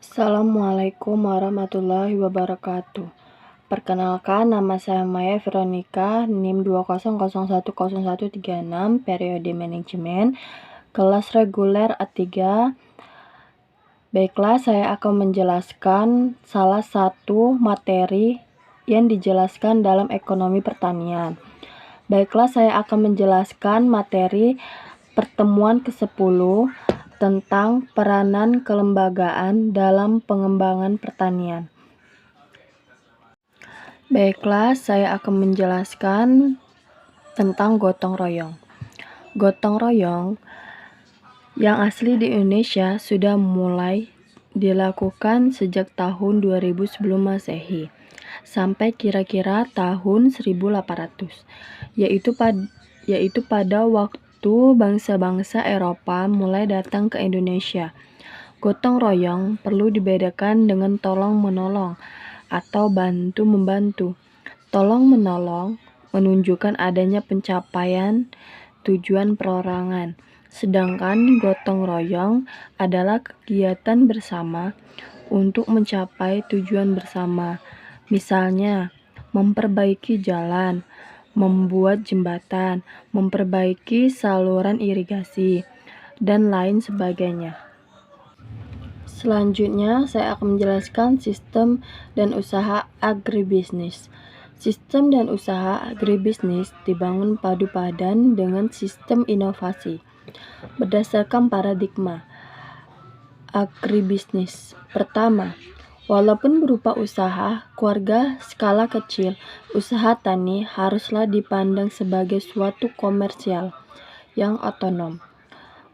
Assalamualaikum warahmatullahi wabarakatuh. Perkenalkan, nama saya Maya Veronica, NIM 200100136, periode manajemen, kelas reguler A3. Baiklah, saya akan menjelaskan salah satu materi yang dijelaskan dalam ekonomi pertanian. Baiklah, saya akan menjelaskan materi pertemuan ke-10 tentang peranan kelembagaan dalam pengembangan pertanian. Baiklah, saya akan menjelaskan tentang gotong royong. Gotong royong yang asli di Indonesia sudah mulai dilakukan sejak tahun 2000 sebelum Masehi sampai kira-kira tahun 1800, yaitu pada waktu bangsa-bangsa Eropa mulai datang ke Indonesia. Gotong royong perlu dibedakan dengan tolong-menolong atau bantu-membantu. Tolong-menolong menunjukkan adanya pencapaian tujuan perorangan, sedangkan gotong royong adalah kegiatan bersama untuk mencapai tujuan bersama. Misalnya, memperbaiki jalan, membuat jembatan, memperbaiki saluran irigasi, dan lain sebagainya. Selanjutnya, saya akan menjelaskan sistem dan usaha agribisnis. Sistem dan usaha agribisnis dibangun padu padan dengan sistem inovasi. Berdasarkan paradigma agribisnis. Pertama, walaupun berupa usaha keluarga skala kecil, usaha tani haruslah dipandang sebagai suatu komersial yang otonom,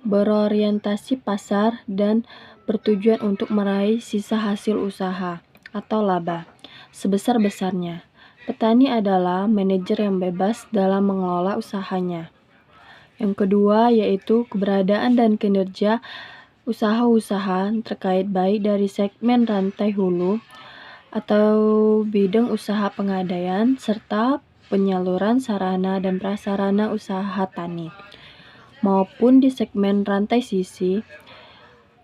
berorientasi pasar, dan bertujuan untuk meraih sisa hasil usaha atau laba sebesar-besarnya. Petani adalah manajer yang bebas dalam mengelola usahanya. Yang kedua yaitu keberadaan dan kinerja usaha-usaha terkait baik dari segmen rantai hulu atau bidang usaha pengadaian serta penyaluran sarana dan prasarana usaha tani, maupun di segmen rantai sisi,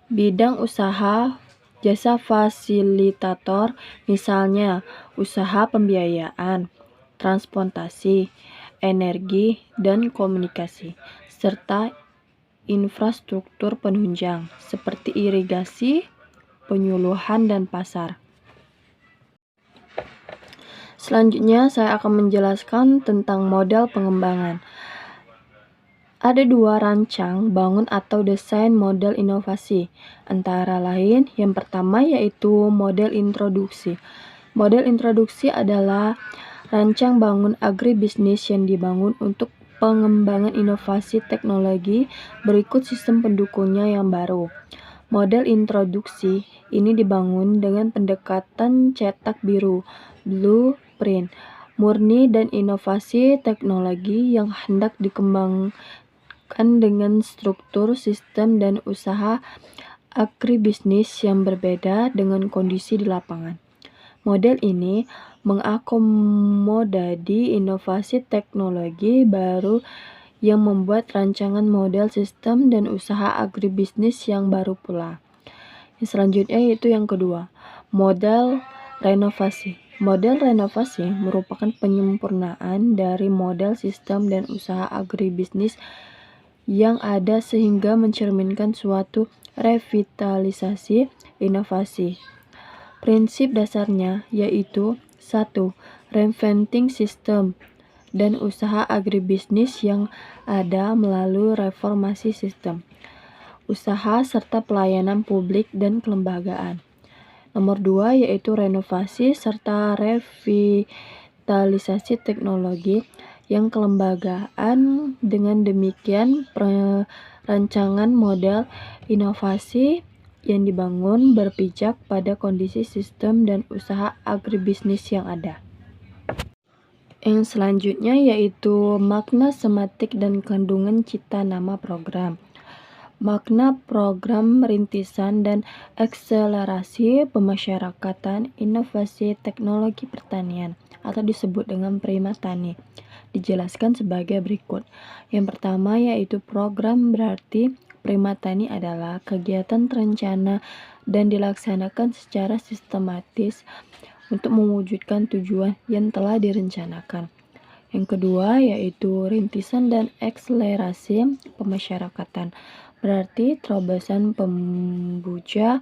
bidang usaha jasa fasilitator, misalnya usaha pembiayaan, transportasi, energi, dan komunikasi, serta infrastruktur penunjang seperti irigasi, penyuluhan, dan pasar. Selanjutnya, saya akan menjelaskan tentang model pengembangan. Ada dua rancang bangun atau desain model inovasi, antara lain yang pertama yaitu model introduksi. Model introduksi adalah rancang bangun agribisnis yang dibangun untuk pengembangan inovasi teknologi berikut sistem pendukungnya yang baru. Model introduksi ini dibangun dengan pendekatan cetak biru, blueprint, murni dan inovasi teknologi yang hendak dikembangkan dengan struktur sistem dan usaha agribisnis yang berbeda dengan kondisi di lapangan. Model ini mengakomodasi inovasi teknologi baru yang membuat rancangan model sistem dan usaha agribisnis yang baru pula. Yang selanjutnya yaitu yang kedua, model renovasi. Model renovasi merupakan penyempurnaan dari model sistem dan usaha agribisnis yang ada sehingga mencerminkan suatu revitalisasi inovasi. Prinsip dasarnya yaitu 1. Reinventing system dan usaha agribisnis yang ada melalui reformasi sistem, usaha serta pelayanan publik dan kelembagaan. Nomor 2 yaitu renovasi serta revitalisasi teknologi yang kelembagaan. Dengan demikian, rancangan model inovasi yang dibangun berpijak pada kondisi sistem dan usaha agribisnis yang ada. Yang selanjutnya yaitu makna sematik dan kandungan cita nama program. Makna program rintisan dan akselerasi pemasyarakatan inovasi teknologi pertanian atau disebut dengan Prima Tani dijelaskan sebagai berikut. Yang pertama yaitu program berarti Prima Tani adalah kegiatan terencana dan dilaksanakan secara sistematis untuk mewujudkan tujuan yang telah direncanakan. Yang kedua yaitu rintisan dan akselerasi pemasyarakatan. Berarti terobosan pembuja,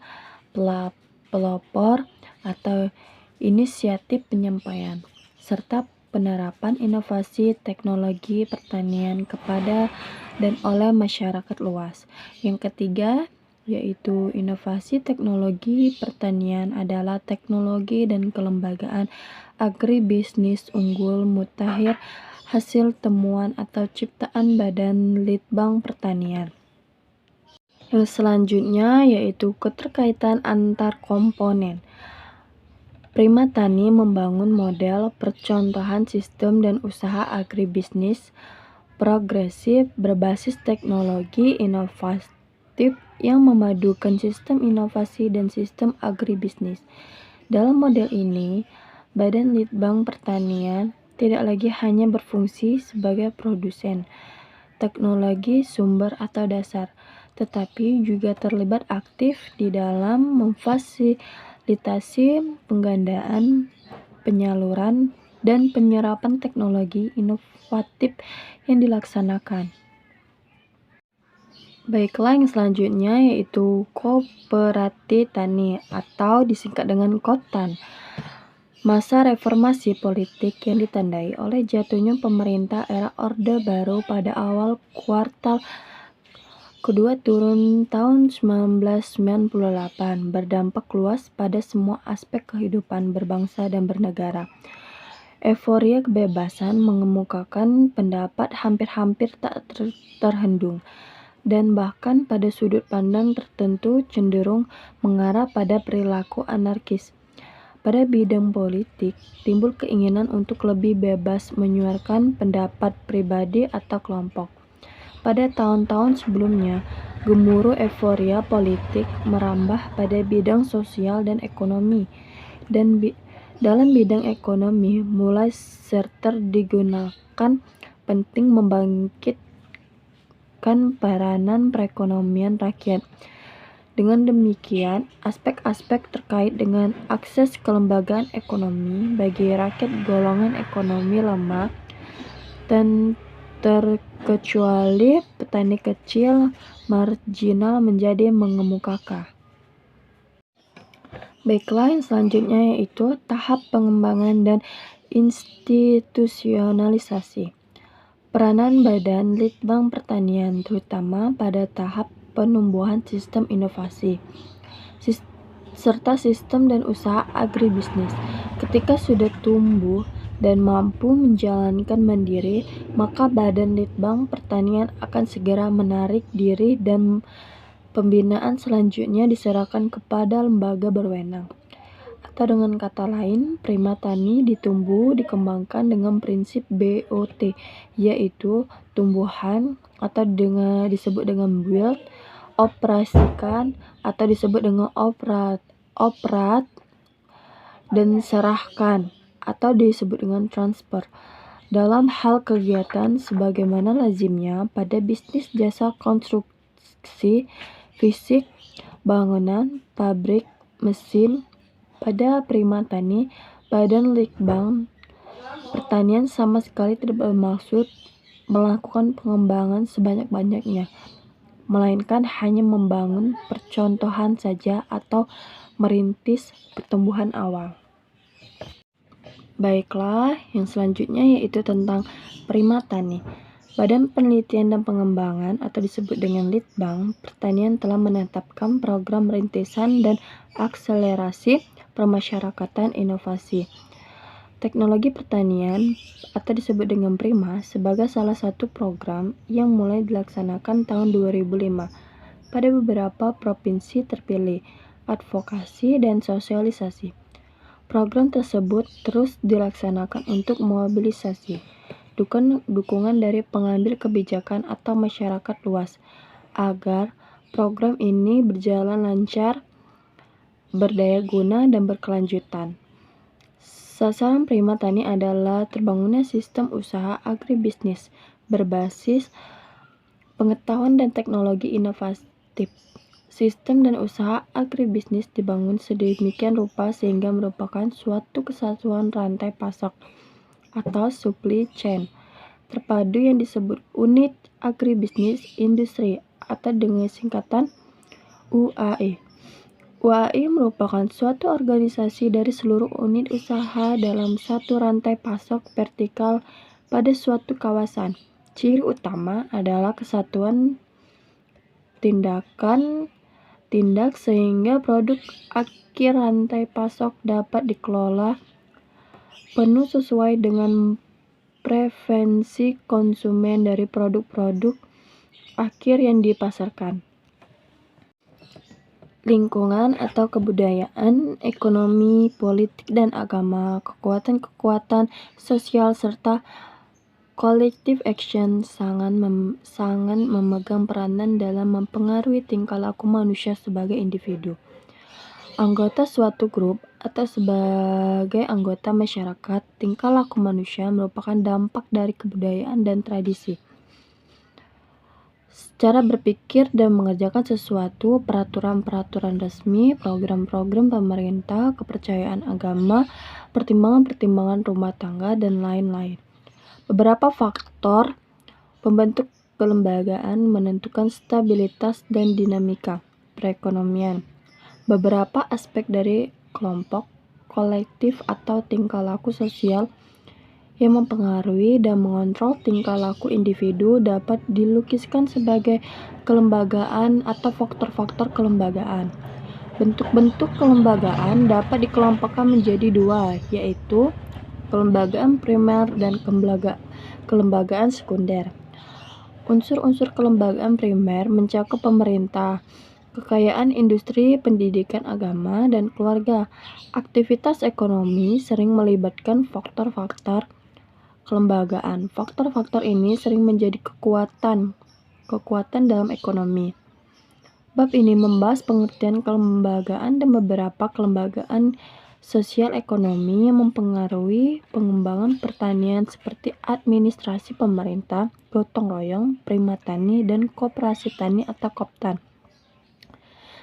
pelopor, atau inisiatif penyampaian, serta penerapan inovasi teknologi pertanian kepada dan oleh masyarakat luas. Yang ketiga yaitu inovasi teknologi pertanian adalah teknologi dan kelembagaan agribisnis unggul mutakhir hasil temuan atau ciptaan Badan Litbang Pertanian. Yang selanjutnya yaitu keterkaitan antar komponen. Prima Tani membangun model percontohan sistem dan usaha agribisnis progresif berbasis teknologi inovatif yang memadukan sistem inovasi dan sistem agribisnis. Dalam model ini, Badan Litbang Pertanian tidak lagi hanya berfungsi sebagai produsen teknologi sumber atau dasar, tetapi juga terlibat aktif di dalam memfasilitasi penggandaan, penyaluran, dan penyerapan teknologi inovatif yang dilaksanakan. Baiklah, yang selanjutnya yaitu Koperasi Tani atau disingkat dengan KOTAN. Masa reformasi politik yang ditandai oleh jatuhnya pemerintah era Orde Baru pada awal kuartal kedua tahun 1998 berdampak luas pada semua aspek kehidupan berbangsa dan bernegara. Euforia kebebasan mengemukakan pendapat hampir-hampir tak terhendung, dan bahkan pada sudut pandang tertentu cenderung mengarah pada perilaku anarkis. Pada bidang politik, timbul keinginan untuk lebih bebas menyuarakan pendapat pribadi atau kelompok. Pada tahun-tahun sebelumnya, gemuruh euforia politik merambah pada bidang sosial dan ekonomi, dan dalam bidang ekonomi mulai serta digunakan penting membangkitkan peranan perekonomian rakyat. Dengan demikian, aspek-aspek terkait dengan akses kelembagaan ekonomi bagi rakyat golongan ekonomi lemah dan terkecuali petani kecil marginal menjadi mengemuka. Baiklah, yang selanjutnya yaitu tahap pengembangan dan institusionalisasi. Peranan Badan Litbang Pertanian terutama pada tahap penumbuhan sistem inovasi serta sistem dan usaha agribisnis. Ketika sudah tumbuh dan mampu menjalankan mandiri, maka Badan Litbang Pertanian akan segera menarik diri dan pembinaan selanjutnya diserahkan kepada lembaga berwenang. Atau dengan kata lain, Prima Tani dikembangkan dengan prinsip BOT, yaitu tumbuhan atau disebut dengan build, operasikan atau disebut dengan operat, dan serahkan atau disebut dengan transfer. Dalam hal kegiatan sebagaimana lazimnya pada bisnis jasa konstruksi fisik, bangunan, pabrik, mesin, pada Prima Tani, Badan Litbang Pertanian sama sekali tidak bermaksud melakukan pengembangan sebanyak-banyaknya, melainkan hanya membangun percontohan saja atau merintis pertumbuhan awal. Baiklah, yang selanjutnya yaitu tentang Prima Tani. Badan Penelitian dan Pengembangan atau disebut dengan Litbang Pertanian telah menetapkan program rintisan dan akselerasi pemasyarakatan inovasi teknologi pertanian atau disebut dengan Prima sebagai salah satu program yang mulai dilaksanakan tahun 2005 pada beberapa provinsi terpilih, advokasi dan sosialisasi. Program tersebut terus dilaksanakan untuk mobilisasi dukungan dari pengambil kebijakan atau masyarakat luas agar program ini berjalan lancar, berdaya guna, dan berkelanjutan. Sasaran Prima Tani adalah terbangunnya sistem usaha agribisnis berbasis Pengetahuan dan teknologi inovatif. Sistem dan usaha agribisnis dibangun sedemikian rupa sehingga merupakan suatu kesatuan rantai pasok atau supply chain terpadu yang disebut unit agribisnis industri atau dengan singkatan UAE. UAE merupakan suatu organisasi dari seluruh unit usaha dalam satu rantai pasok vertikal pada suatu kawasan. Ciri utama adalah kesatuan tindak sehingga produk akhir rantai pasok dapat dikelola penuh sesuai dengan preferensi konsumen dari produk-produk akhir yang dipasarkan. Lingkungan atau kebudayaan, ekonomi, politik, dan agama, kekuatan-kekuatan sosial, serta collective action sangat memegang peranan dalam mempengaruhi tingkah laku manusia sebagai individu, anggota suatu grup, atau sebagai anggota masyarakat. Tingkah laku manusia merupakan dampak dari kebudayaan dan tradisi. Cara berpikir dan mengerjakan sesuatu, peraturan-peraturan resmi, program-program pemerintah, kepercayaan agama, pertimbangan-pertimbangan rumah tangga, dan lain-lain. Beberapa faktor pembentuk kelembagaan menentukan stabilitas dan dinamika perekonomian. Beberapa aspek dari kelompok, kolektif, atau tingkah laku sosial yang mempengaruhi dan mengontrol tingkah laku individu dapat dilukiskan sebagai kelembagaan atau faktor-faktor kelembagaan. Bentuk-bentuk kelembagaan dapat dikelompokkan menjadi dua, yaitu kelembagaan primer dan kelembagaan sekunder. Unsur-unsur kelembagaan primer mencakup pemerintah, kekayaan industri, pendidikan, agama, dan keluarga. Aktivitas ekonomi sering melibatkan faktor-faktor kelembagaan. Faktor-faktor ini sering menjadi kekuatan dalam ekonomi. Bab ini membahas pengertian kelembagaan dan beberapa kelembagaan sosial ekonomi yang mempengaruhi pengembangan pertanian seperti administrasi pemerintah, gotong royong, prima tani, dan koperasi tani atau koptan.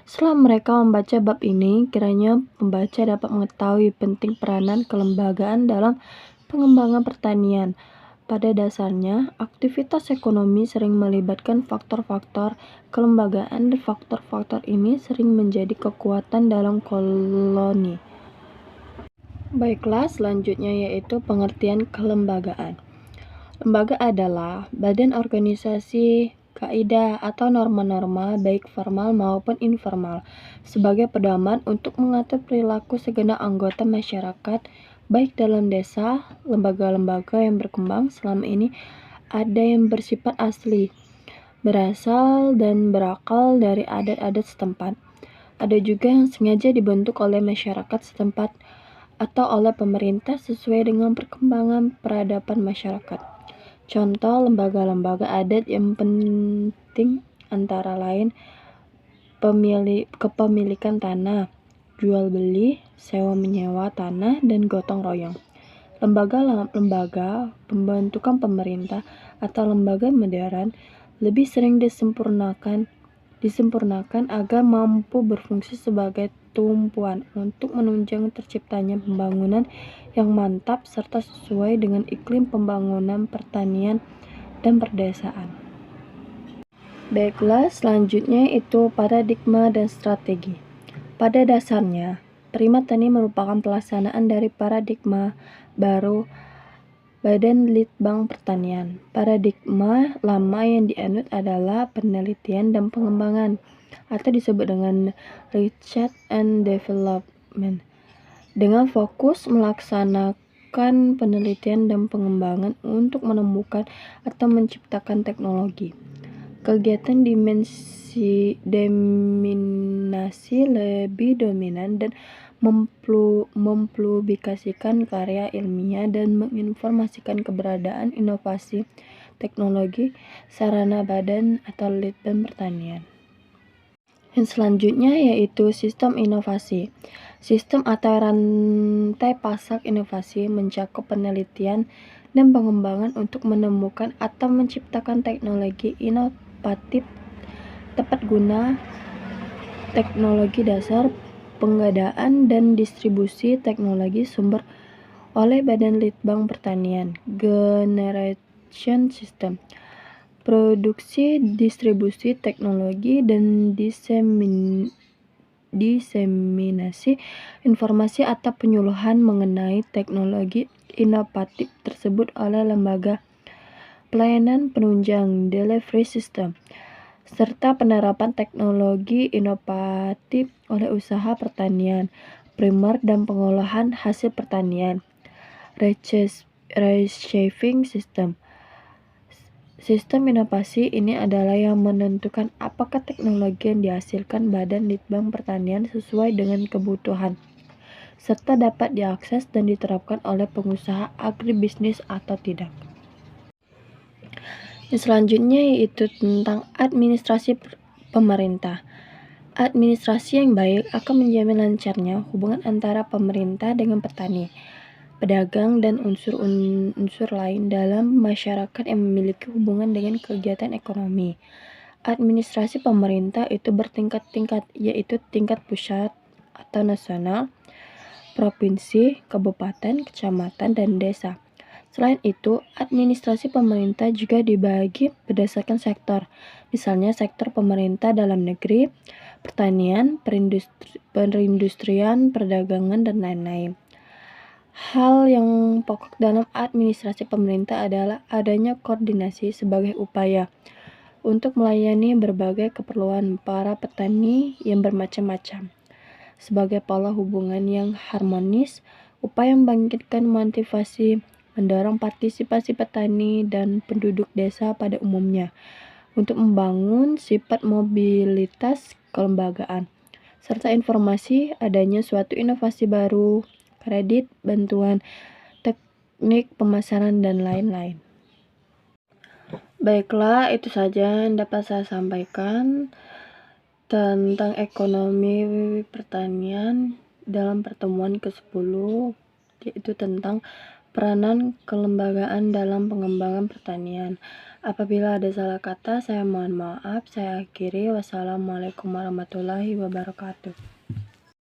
Setelah mereka membaca bab ini, kiranya pembaca dapat mengetahui penting peranan kelembagaan dalam pengembangan pertanian. Pada dasarnya, aktivitas ekonomi sering melibatkan faktor-faktor kelembagaan dan faktor-faktor ini sering menjadi kekuatan dalam koloni. Baiklah, selanjutnya yaitu pengertian kelembagaan. Lembaga adalah badan organisasi, kaidah atau norma-norma baik formal maupun informal sebagai pedoman untuk mengatur perilaku segenap anggota masyarakat baik dalam desa. Lembaga-lembaga yang berkembang selama ini ada yang bersifat asli, berasal dan berakal dari adat-adat setempat. Ada juga yang sengaja dibentuk oleh masyarakat setempat atau oleh pemerintah sesuai dengan perkembangan peradaban masyarakat. Contoh lembaga-lembaga adat yang penting antara lain kepemilikan tanah, jual beli, sewa menyewa tanah, dan gotong royong. Lembaga pembentukan pemerintah atau lembaga modern lebih sering disempurnakan agar mampu berfungsi sebagai tumpuan untuk menunjang terciptanya pembangunan yang mantap serta sesuai dengan iklim pembangunan pertanian dan perdesaan. Baiklah, selanjutnya itu paradigma dan strategi. Pada dasarnya, prima tani merupakan pelaksanaan dari paradigma baru Badan Litbang Pertanian. Paradigma lama yang dianut adalah penelitian dan pengembangan atau disebut dengan research and development, dengan fokus melaksanakan penelitian dan pengembangan untuk menemukan atau menciptakan teknologi. Kegiatan diseminasi lebih dominan dan mempublikasikan karya ilmiah dan menginformasikan keberadaan inovasi teknologi sarana badan atau litbang pertanian. Yang selanjutnya yaitu sistem inovasi. Sistem atau rantai pasok inovasi mencakup penelitian dan pengembangan untuk menemukan atau menciptakan teknologi inovatif inovatif, tepat guna, teknologi dasar, pengadaan dan distribusi teknologi sumber oleh Badan Litbang Pertanian, Generation System, produksi, distribusi teknologi, dan diseminasi informasi atau penyuluhan mengenai teknologi inovatif tersebut oleh lembaga pelayanan penunjang delivery system, serta penerapan teknologi inovatif oleh usaha pertanian primer dan pengolahan hasil pertanian, receiving system. Sistem inovasi ini adalah yang menentukan apakah teknologi yang dihasilkan Badan Litbang Pertanian sesuai dengan kebutuhan, serta dapat diakses dan diterapkan oleh pengusaha agribisnis atau tidak. Selanjutnya yaitu tentang administrasi pemerintah. Administrasi yang baik akan menjamin lancarnya hubungan antara pemerintah dengan petani, pedagang, dan unsur-unsur lain dalam masyarakat yang memiliki hubungan dengan kegiatan ekonomi. Administrasi pemerintah itu bertingkat-tingkat, yaitu tingkat pusat atau nasional, provinsi, kabupaten, kecamatan, dan desa. Selain itu, administrasi pemerintah juga dibagi berdasarkan sektor, misalnya sektor pemerintah dalam negeri, pertanian, perindustrian, perdagangan, dan lain-lain. Hal yang pokok dalam administrasi pemerintah adalah adanya koordinasi sebagai upaya untuk melayani berbagai keperluan para petani yang bermacam-macam. Sebagai pola hubungan yang harmonis, upaya membangkitkan motivasi, mendorong partisipasi petani dan penduduk desa pada umumnya, untuk membangun sifat mobilitas kelembagaan, serta informasi adanya suatu inovasi baru, kredit, bantuan, teknik pemasaran, dan lain-lain. Baiklah, itu saja yang dapat saya sampaikan tentang ekonomi pertanian dalam pertemuan ke-10, yaitu tentang peranan kelembagaan dalam pengembangan pertanian. Apabila ada salah kata, saya mohon maaf. Saya akhiri. Wassalamualaikum warahmatullahi wabarakatuh.